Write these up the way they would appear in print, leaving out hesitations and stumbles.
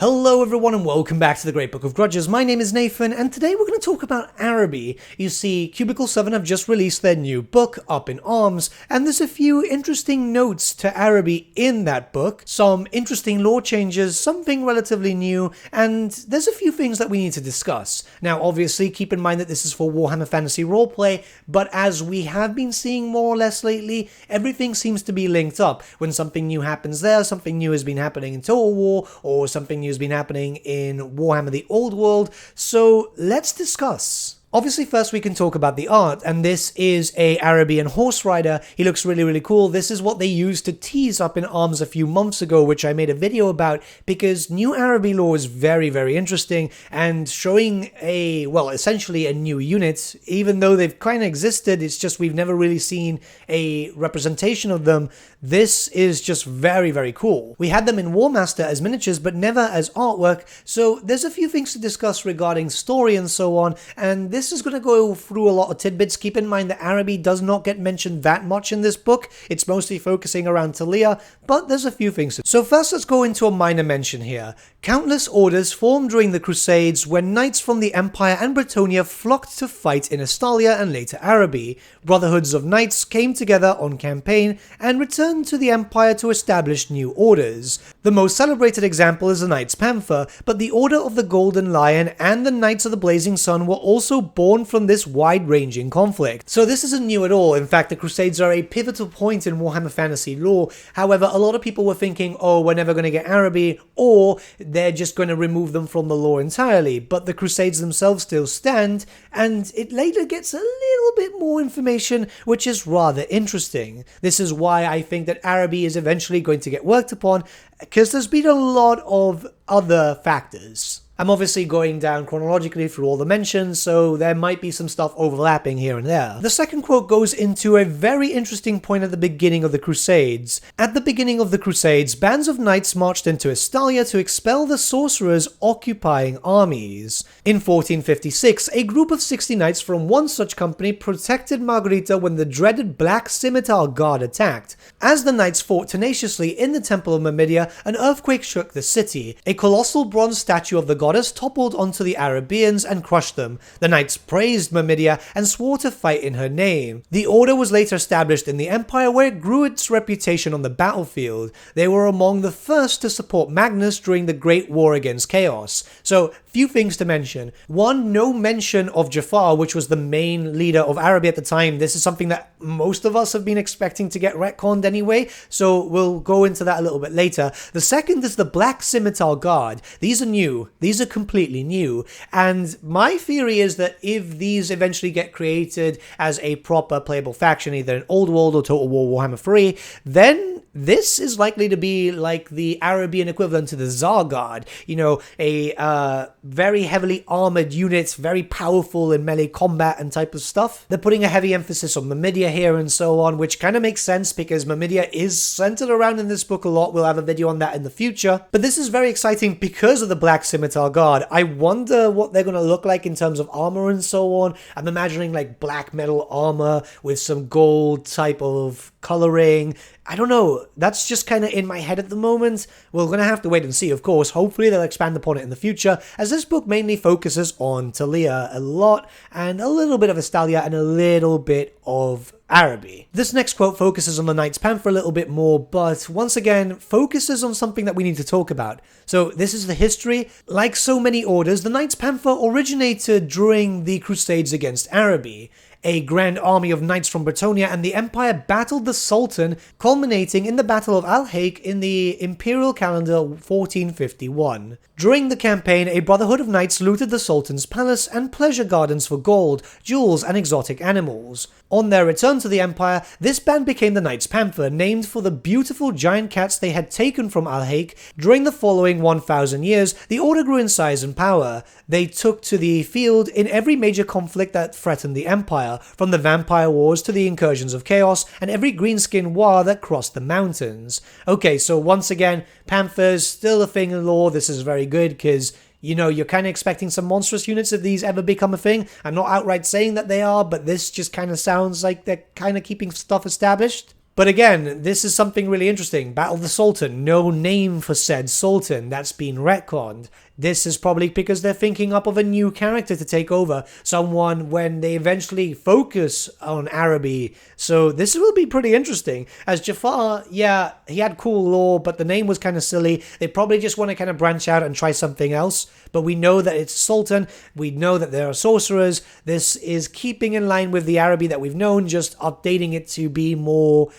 Hello everyone and welcome back to the Great Book of Grudges. My name is Nathan and today we're going to talk about Araby. You see, Cubicle 7 have just released their new book, Up in Arms, and there's a few interesting notes to Araby in that book, some interesting lore changes, something relatively new, and there's a few things that we need to discuss. Now obviously keep in mind that this is for Warhammer Fantasy Roleplay, but as we have been seeing more or less lately, everything seems to be linked up. When something new happens there, something new has been happening in Total War, or something new has been happening in Warhammer the Old World, so let's discuss. Obviously, first we can talk about the art, and this is a Arabian horse rider. He looks really cool. This is what they used to tease Up in Arms a few months ago, which I made a video about, because new Araby lore is very interesting, and showing essentially a new unit, even though they've kind of existed, it's just we've never really seen a representation of them. This is just very cool. We had them in War Master as miniatures, but never as artwork, so there's a few things to discuss regarding story and so on, and this is going to go through a lot of tidbits. Keep in mind that Araby does not get mentioned that much in this book. It's mostly focusing around Talia, but there's a few things. So first let's go into a minor mention here. Countless orders formed during the Crusades when knights from the Empire and Bretonnia flocked to fight in Estalia and later Araby. Brotherhoods of knights came together on campaign and returned to the Empire to establish new orders. The most celebrated example is the Knights Panther, but the Order of the Golden Lion and the Knights of the Blazing Sun were also born from this wide-ranging conflict. So this isn't new at all. In fact, the Crusades are a pivotal point in Warhammer Fantasy lore. However, a lot of people were thinking, oh, we're never going to get Araby, or they're just going to remove them from the lore entirely. But the Crusades themselves still stand, and it later gets a little bit more information, which is rather interesting. This is why I think that Araby is eventually going to get worked upon, because there's been a lot of other factors. I'm obviously going down chronologically through all the mentions, so there might be some stuff overlapping here and there. The second quote goes into a very interesting point at the beginning of the Crusades. At the beginning of the Crusades, bands of knights marched into Estalia to expel the sorcerers occupying armies. In 1456, a group of 60 knights from one such company protected Margarita when the dreaded Black Scimitar Guard attacked. As the knights fought tenaciously in the Temple of Myrmidia, an earthquake shook the city. A colossal bronze statue of the goddess toppled onto the Arabians and crushed them. The knights praised Myrmidia and swore to fight in her name. The order was later established in the Empire, where it grew its reputation on the battlefield. They were among the first to support Magnus during the Great War against Chaos. So, few things to mention. One, no mention of Jafar, which was the main leader of Araby at the time. This is something that most of us have been expecting to get retconned anyway, so we'll go into that a little bit later. The second is the Black Scimitar Guard. These are new. These are completely new, and my theory is that if these eventually get created as a proper playable faction, either in Old World or Total War Warhammer 3, then this is likely to be like the Arabian equivalent to the Tsar Guard. You know, a very heavily armored unit, very powerful in melee combat and type of stuff. They're putting a heavy emphasis on Myrmidia here and so on, which kind of makes sense because Myrmidia is centered around in this book a lot. We'll have a video on that in the future. But this is very exciting because of the Black Scimitar Guard. I wonder what they're going to look like in terms of armor and so on. I'm imagining like black metal armor with some gold type of coloring. I don't know, that's just kind of in my head at the moment. We're going to have to wait and see, of course. Hopefully they'll expand upon it in the future, as this book mainly focuses on Talia a lot, and a little bit of Estalia, and a little bit of Araby. This next quote focuses on the Knights Panther a little bit more, but once again, focuses on something that we need to talk about. So this is the history. Like so many orders, the Knights Panther originated during the Crusades against Araby. A grand army of knights from Bretonnia and the Empire battled the Sultan, culminating in the Battle of Al-Haik in the Imperial calendar 1451. During the campaign, a brotherhood of knights looted the Sultan's palace and pleasure gardens for gold, jewels, and exotic animals. On their return to the Empire, this band became the Knights Panther, named for the beautiful giant cats they had taken from Al-Haik. During the following 1,000 years, the order grew in size and power. They took to the field in every major conflict that threatened the Empire, from the Vampire Wars to the incursions of Chaos, and every greenskin war that crossed the mountains. Okay, so once again, Panthers, still a thing in lore. This is very good, because you know, you're kind of expecting some monstrous units if these ever become a thing. I'm not outright saying that they are, but this just kind of sounds like they're kind of keeping stuff established. But again, this is something really interesting. Battle of the Sultan, no name for said Sultan. That's been retconned. This is probably because they're thinking up of a new character to take over. Someone when they eventually focus on Araby. So this will be pretty interesting. As Jafar, yeah, he had cool lore, but the name was kind of silly. They probably just want to kind of branch out and try something else. But we know that it's Sultan. We know that there are sorcerers. This is keeping in line with the Araby that we've known, just updating it to be more,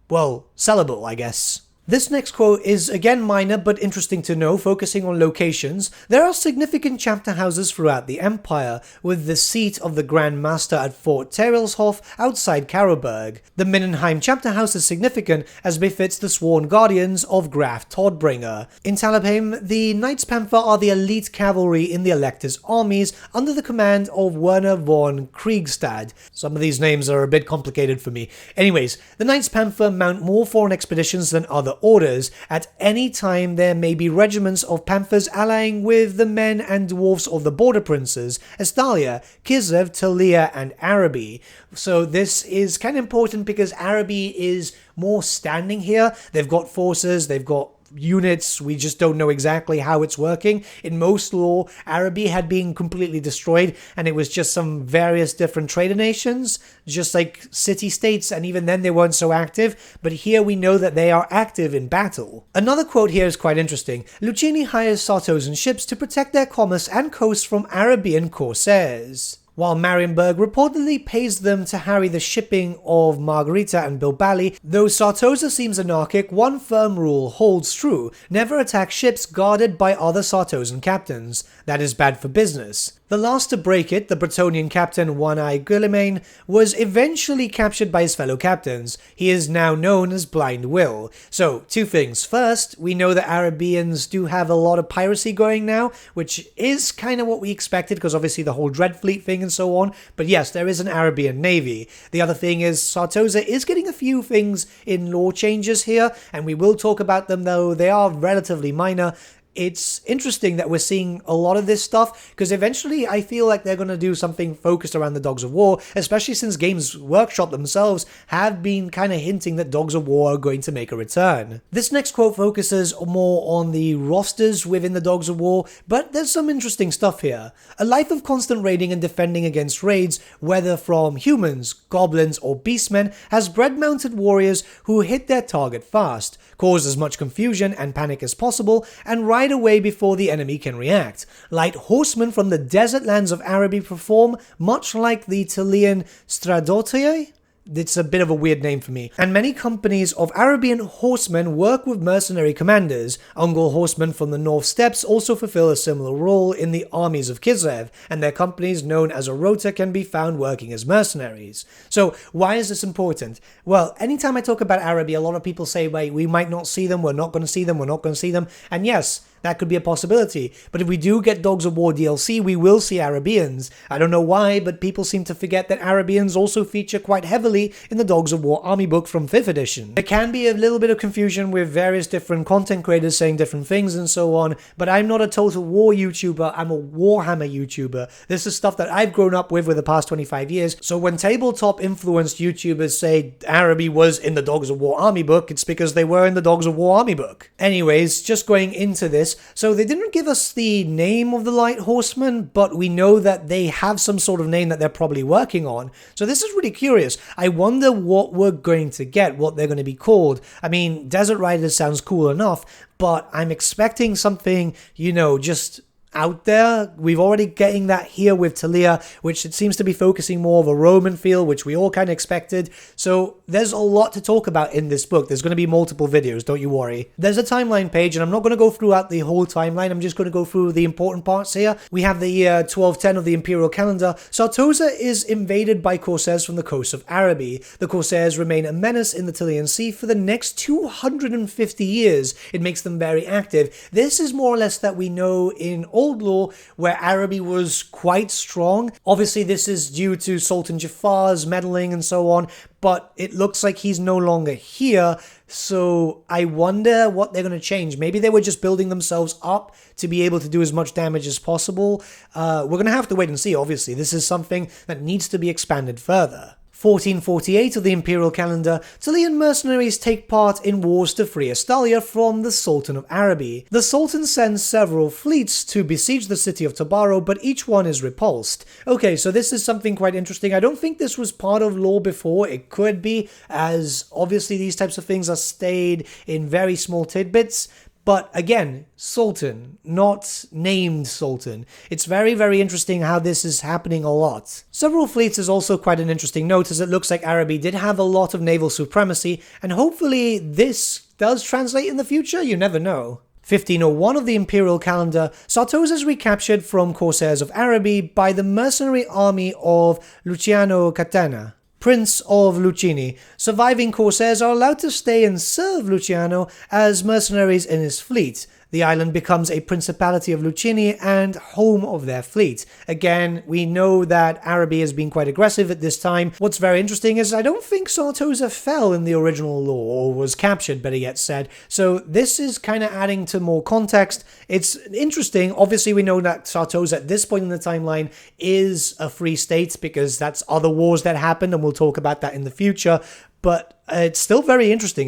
well, sellable, I guess. This next quote is again minor but interesting to know, focusing on locations. There are significant chapter houses throughout the Empire, with the seat of the Grand Master at Fort Terelshof outside Karlberg. The Mindenheim chapter house is significant as befits the sworn guardians of Graf Todbringer. In Talabheim, the Knights Panther are the elite cavalry in the Elector's armies under the command of Werner von Kriegstad. Some of these names are a bit complicated for me. Anyways, the Knights Panther mount more foreign expeditions than other orders. At any time there may be regiments of Panthers allying with the men and dwarfs of the border princes, Estalia, Kislev, Talia and Araby. So this is kind of important because Araby is more standing here. They've got forces, they've got units, we just don't know exactly how it's working. In most lore, Araby had been completely destroyed and it was just some various different trader nations, just like city-states, and even then they weren't so active, but here we know that they are active in battle. Another quote here is quite interesting. Lucchini hires Santosan ships to protect their commerce and coast from Arabian corsairs, while Marienburg reportedly pays them to harry the shipping of Margarita and Bilbali. Though Santosa seems anarchic, one firm rule holds true: never attack ships guarded by other Santosan captains. That is bad for business. The last to break it, the Bretonnian captain One-Eye Guillemane, was eventually captured by his fellow captains. He is now known as Blind Will. So, two things. First, we know that Arabians do have a lot of piracy going now, which is kind of what we expected because obviously the whole Dreadfleet thing and so on. But yes, there is an Arabian navy. The other thing is Santosa is getting a few things in law changes here, and we will talk about them, though they are relatively minor. It's interesting that we're seeing a lot of this stuff because eventually I feel like they're going to do something focused around the Dogs of War, especially since Games Workshop themselves have been kind of hinting that Dogs of War are going to make a return. This next quote focuses more on the rosters within the Dogs of War, but there's some interesting stuff here. A life of constant raiding and defending against raids, whether from humans, goblins or beastmen, has bred mounted warriors who hit their target fast, cause as much confusion and panic as possible, and ride away before the enemy can react. Light horsemen from the desert lands of Araby perform much like the Talian Stradotiae. It's a bit of a weird name for me. And many companies of Arabian horsemen work with mercenary commanders. Ungol horsemen from the North Steppes also fulfill a similar role in the armies of Kislev, and their companies known as a rota can be found working as mercenaries. So why is this important? Well, anytime I talk about Araby, a lot of people say, wait, we might not see them, we're not going to see them, we're not going to see them. And yes, that could be a possibility. But if we do get Dogs of War DLC, we will see Arabians. I don't know why, but people seem to forget that Arabians also feature quite heavily in the Dogs of War army book from 5th edition. There can be a little bit of confusion with various different content creators saying different things and so on, but I'm not a Total War YouTuber, I'm a Warhammer YouTuber. This is stuff that I've grown up with the past 25 years, so when tabletop influenced YouTubers say Araby was in the Dogs of War army book, it's because they were in the Dogs of War army book. Anyways, just going into this, so they didn't give us the name of the Light Horsemen, but we know that they have some sort of name that they're probably working on. So this is really curious. I wonder what we're going to get, what they're going to be called. I mean, Desert Riders sounds cool enough, but I'm expecting something, you know, just out there. We've already getting that here with Talia, which it seems to be focusing more of a Roman feel, which we all kind of expected. So there's a lot to talk about in this book. There's going to be multiple videos, don't you worry. There's a timeline page, and I'm not going to go throughout the whole timeline. I'm just going to go through the important parts here. We have the year 1210 of the Imperial calendar. Santosa is invaded by corsairs from the coast of Araby. The corsairs remain a menace in the Talian Sea for the next 250 years. It makes them very active. This is more or less that we know in old lore where Araby was quite strong. Obviously this is due to Sultan Jafar's meddling and so on, but it looks like he's no longer here, so I wonder what they're going to change. Maybe they were just building themselves up to be able to do as much damage as possible. We're going to have to wait and see, obviously. This is something that needs to be expanded further. 1448 of the Imperial Calendar, Talian mercenaries take part in wars to free Estalia from the Sultan of Araby. The Sultan sends several fleets to besiege the city of Tabaro, but each one is repulsed. Okay, so this is something quite interesting. I don't think this was part of lore before. It could be, as obviously these types of things are stayed in very small tidbits. But again, Sultan, not named Sultan. It's very, very interesting how this is happening a lot. Several fleets is also quite an interesting note, as it looks like Araby did have a lot of naval supremacy, and hopefully this does translate in the future, you never know. 1501 of the Imperial Calendar, Santosa is recaptured from Corsairs of Araby by the mercenary army of Luciano Catena, Prince of Lucini. Surviving Corsairs are allowed to stay and serve Luciano as mercenaries in his fleet. The island becomes a Principality of Lucini and home of their fleet. Again, we know that Araby has been quite aggressive at this time. What's very interesting is I don't think Santosa fell in the original lore, or was captured, better yet said. So this is kind of adding to more context. It's interesting. Obviously, we know that Santosa at this point in the timeline is a free state because that's other wars that happened, and we'll talk about that in the future. But it's still very interesting.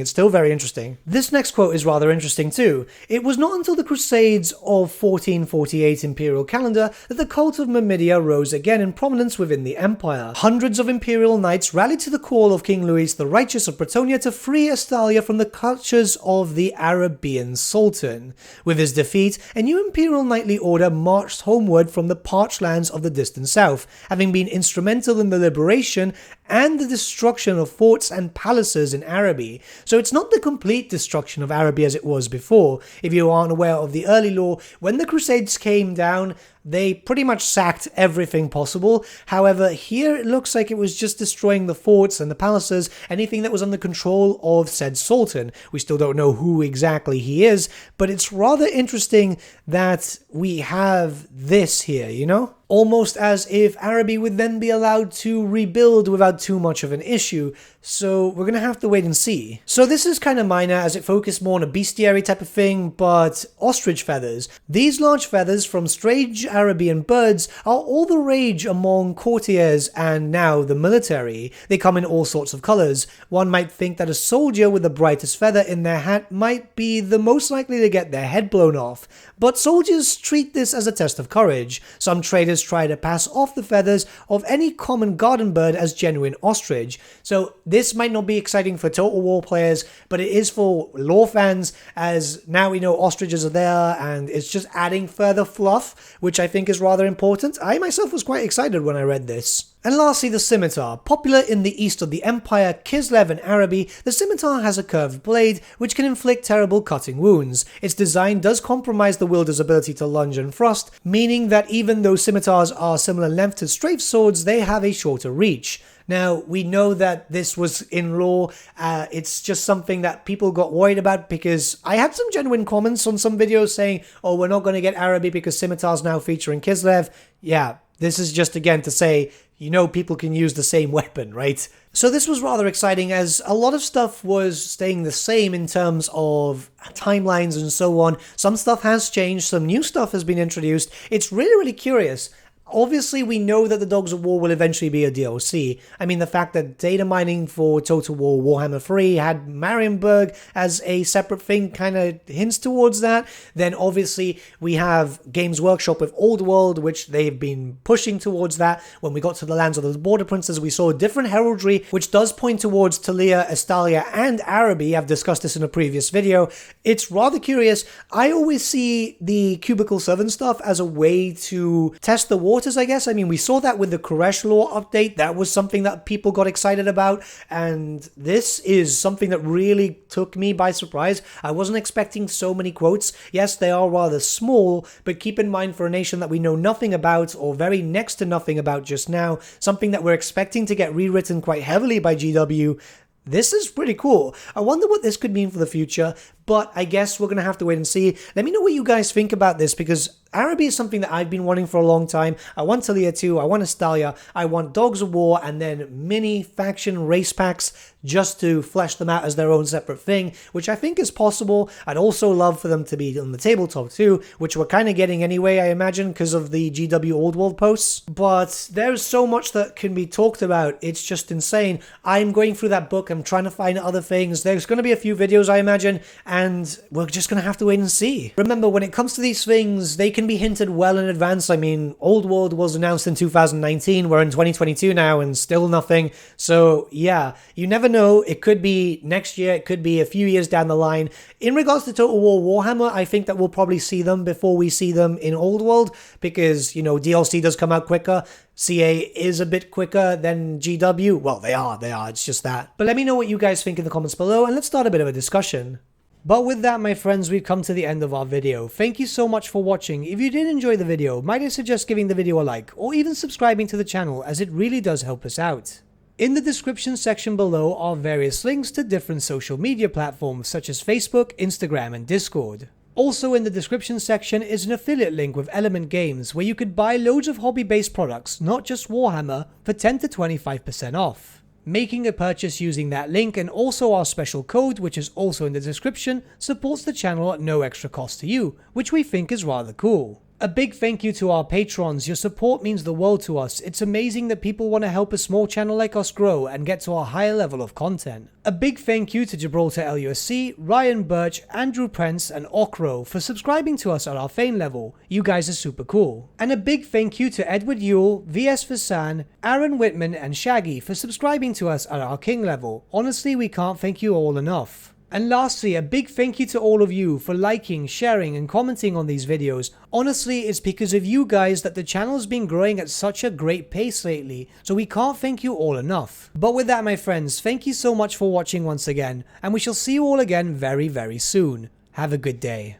This next quote is rather interesting too. It was not until the Crusades of 1448 Imperial Calendar that the cult of Myrmidia rose again in prominence within the Empire. Hundreds of Imperial knights rallied to the call of King Louis the Righteous of Bretonia to free Estalia from the clutches of the Arabian Sultan. With his defeat, a new Imperial knightly order marched homeward from the parched lands of the distant south, having been instrumental in the liberation and the destruction of forts and palaces in Araby. So it's not the complete destruction of Araby as it was before. If you aren't aware of the early lore, when the Crusades came down, they pretty much sacked everything possible. However, here it looks like it was just destroying the forts and the palaces, anything that was under control of said Sultan. We still don't know who exactly he is, but it's rather interesting that we have this here, you know? Almost as if Araby would then be allowed to rebuild without too much of an issue, so we're gonna have to wait and see. So this is kind of minor as it focused more on a bestiary type of thing, but ostrich feathers. These large feathers from strange Arabian birds are all the rage among courtiers and now the military. They come in all sorts of colors. One might think that a soldier with the brightest feather in their hat might be the most likely to get their head blown off, but soldiers treat this as a test of courage. Some traders try to pass off the feathers of any common garden bird as genuine ostrich. So this might not be exciting for Total War players, but it is for lore fans, as now we know ostriches are there and it's just adding further fluff, which I think is rather important. I myself was quite excited when I read this. And lastly, the Scimitar. Popular in the east of the Empire, Kislev and Araby, the Scimitar has a curved blade which can inflict terrible cutting wounds. Its design does compromise the wielder's ability to lunge and thrust, meaning that even though scimitars are similar length to strafe swords, they have a shorter reach. Now, we know that this was in lore, it's just something that people got worried about because I had some genuine comments on some videos saying, oh, we're not going to get Araby because scimitars now feature in Kislev. Yeah, this is just again to say, you know, people can use the same weapon, right? So this was rather exciting as a lot of stuff was staying the same in terms of timelines and so on. Some stuff has changed, some new stuff has been introduced. It's really, really curious. Obviously, we know that the Dogs of War will eventually be a DLC. I mean, the fact that data mining for Total War Warhammer 3 had Marienburg as a separate thing kind of hints towards that. Then obviously, we have Games Workshop with Old World, which they've been pushing towards that. When we got to the Lands of the Border Princes, we saw different heraldry, which does point towards Talia, Estalia, and Araby. I've discussed this in a previous video. It's rather curious. I always see the Cubicle 7 stuff as a way to test the waters, I guess. I mean, we saw that with the Koresh lore update. That was something that people got excited about, and this is something that really took me by surprise. I wasn't expecting so many quotes. Yes, they are rather small, but keep in mind for a nation that we know nothing about, or very next to nothing about just now, something that we're expecting to get rewritten quite heavily by GW, this is pretty cool. I wonder what this could mean for the future, but I guess we're going to have to wait and see. Let me know what you guys think about this, because Araby is something that I've been wanting for a long time. I want Talia 2, I want Estalia, I want Dogs of War, and then mini faction race packs. just to flesh them out as their own separate thing, which I think is possible. I'd also love for them to be on the tabletop too, which we're kind of getting anyway, I imagine, because of the GW Old World posts. But there's so much that can be talked about. It's just insane. I'm going through that book. I'm trying to find other things. There's going to be a few videos, I imagine, and we're just going to have to wait and see. Remember, when it comes to these things, they can be hinted well in advance. I mean, Old World was announced in 2019. We're in 2022 now and still nothing. So yeah, you never know. It could be next year. It could be a few years down the line. In regards to Total War Warhammer, I think that we'll probably see them before we see them in Old World because, you know, DLC does come out quicker. CA is a bit quicker than GW. Well, they are. It's just that. But let me know what you guys think in the comments below and let's start a bit of a discussion. But with that, my friends, we've come to the end of our video. Thank you so much for watching. If you did enjoy the video, might I suggest giving the video a like or even subscribing to the channel as it really does help us out. In the description section below are various links to different social media platforms such as Facebook, Instagram, and Discord. Also in the description section is an affiliate link with Element Games where you could buy loads of hobby-based products, not just Warhammer, for 10 to 25% off. Making a purchase using that link and also our special code, which is also in the description, supports the channel at no extra cost to you, which we think is rather cool. A big thank you to our patrons. Your support means the world to us. It's amazing that people want to help a small channel like us grow and get to a higher level of content. A big thank you to Gibraltar LUSC, Ryan Bertsche, Andrew Prince, and Okro for subscribing to us at our Fane level. You guys are super cool. And a big thank you to Edward Yule, VS Vasan, Aaron Whitman, and Shaggy for subscribing to us at our King level. Honestly, we can't thank you all enough. And lastly, a big thank you to all of you for liking, sharing, and commenting on these videos. Honestly, it's because of you guys that the channel's been growing at such a great pace lately, so we can't thank you all enough. But with that, my friends, thank you so much for watching once again, and we shall see you all again very, very soon. Have a good day.